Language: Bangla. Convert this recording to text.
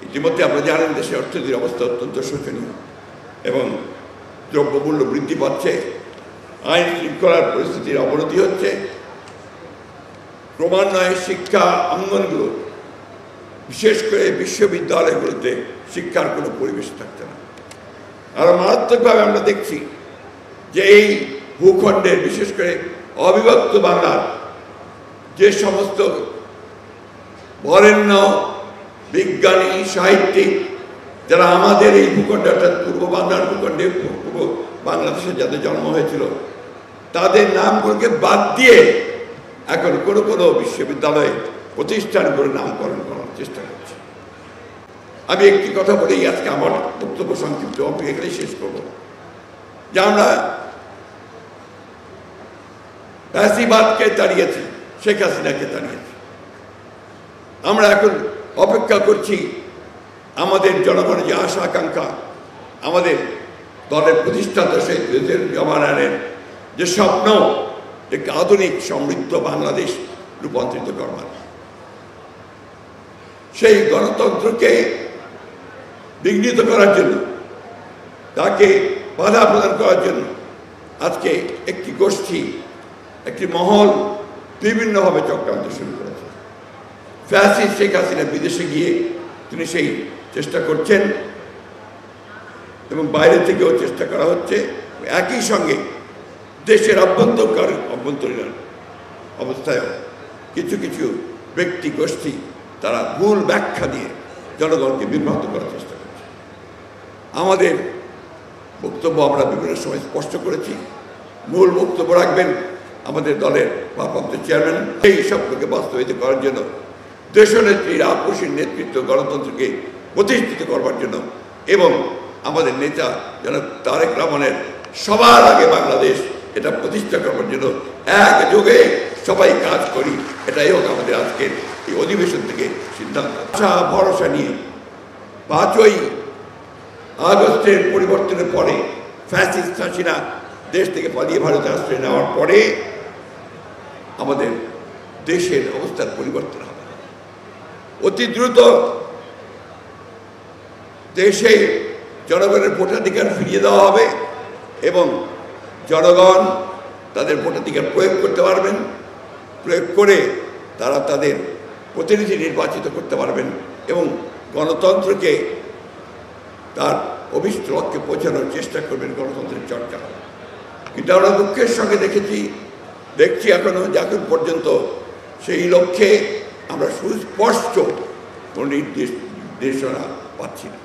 ইতিমধ্যে আপনারা জানেন দেশের অর্থনীতির অবস্থা অত্যন্ত শোচনীয় এবং দ্রব্যমূল্য বৃদ্ধি পাচ্ছে, আইন শৃঙ্খলার পরিস্থিতির অবনতি হচ্ছে, ক্রমান্বয়ে শিক্ষা অঙ্গনগুলো বিশেষ করে বিশ্ববিদ্যালয়গুলোতে শিক্ষার কোনো পরিবেশ থাকছে না। আরও মারাত্মকভাবে আমরা দেখছি যে এই ভূখণ্ডের বিশেষ করে অবিভক্ত বাংলার যে সমস্ত বরেণ্য বিজ্ঞানী সাহিত্যিক যারা আমাদের এই ভূখণ্ডে অর্থাৎ পূর্ব বাংলার ভূখণ্ডে পূর্ব বাংলাদেশে যাদের জন্ম হয়েছিল তাদের নামগুলোকে বাদ দিয়ে এখন কোনো কোনো বিশ্ববিদ্যালয়ে প্রতিষ্ঠানগুলোর নামকরণ করার চেষ্টা করছে। আমি একটি কথা বলেই আজকে আমার বক্তব্য সংক্ষিপ্ত এখানেই শেষ করব যে আমরা ফ্যাসিবাদকে তাড়িয়েছি, শেখ হাসিনাকে তাড়িয়েছি। আমরা এখন অপেক্ষা করছি আমাদের জনগণের যে আশা আকাঙ্ক্ষা, আমাদের দলের প্রতিষ্ঠাতা শেখ জামানের যে স্বপ্ন, একটি আধুনিক সমৃদ্ধ বাংলাদেশ রূপান্তরিত করবার, সেই গণতন্ত্রকে বিঘ্নিত করার জন্য, তাকে বাধা প্রদান করার জন্য আজকে একটি গোষ্ঠী, একটি মহল বিভিন্নভাবে চক্রান্ত শুরু করেছে। ফ্যাসিস্ট শেখ হাসিনা বিদেশে গিয়ে তিনি সেই চেষ্টা করছেন এবং বাইরে থেকেও চেষ্টা করা হচ্ছে। একই সঙ্গে দেশের অভ্যন্তরীণ অবস্থায়ও কিছু কিছু ব্যক্তি গোষ্ঠী তারা ভুল ব্যাখ্যা দিয়ে জনগণকে বিভ্রান্ত করার চেষ্টা করছে। আমাদের বক্তব্য আমরা বিভিন্ন সময় স্পষ্ট করেছি। মূল বক্তব্য রাখবেন আমাদের দলের ভারপ্রাপ্ত চেয়ারম্যান। এই সবকে বাস্তবায়িত করার জন্য দেশনেত্রীর আপোষের নেতৃত্ব গণতন্ত্রকে প্রতিষ্ঠিত করবার জন্য এবং আমাদের নেতা জনাব তারেক রহমানের সবার আগে বাংলাদেশ এটা প্রতিষ্ঠা করবার জন্য একযোগে সবাই কাজ করি, এটাই হোক আমাদের আজকের এই অধিবেশন থেকে সিদ্ধান্ত। আশা ভরসা নিয়ে 5ই আগস্টের পরিবর্তনের পরে ফ্যাসিস্ট হাসিনা দেশ থেকে পালিয়ে ভারতে আশ্রয় নেওয়ার পরে আমাদের দেশের অবস্থার পরিবর্তন হবে। অতি দ্রুত দেশে জনগণের ভোটাধিকার ফিরিয়ে দেওয়া হবে এবং জনগণ তাদের ভোটাধিকার প্রয়োগ করতে পারবেন, প্রয়োগ করে তারা তাদের প্রতিনিধি নির্বাচিত করতে পারবেন এবং গণতন্ত্রকে তার অভিষ্ট লক্ষ্যে পৌঁছানোর চেষ্টা করবেন, গণতন্ত্রের চর্চা হবে। কিন্তু আমরা দুঃখের সঙ্গে দেখছি এখনো যে এখন পর্যন্ত সেই লক্ষ্যে আমরা সুস্পষ্ট কোনো নির্দেশনা পাচ্ছি না।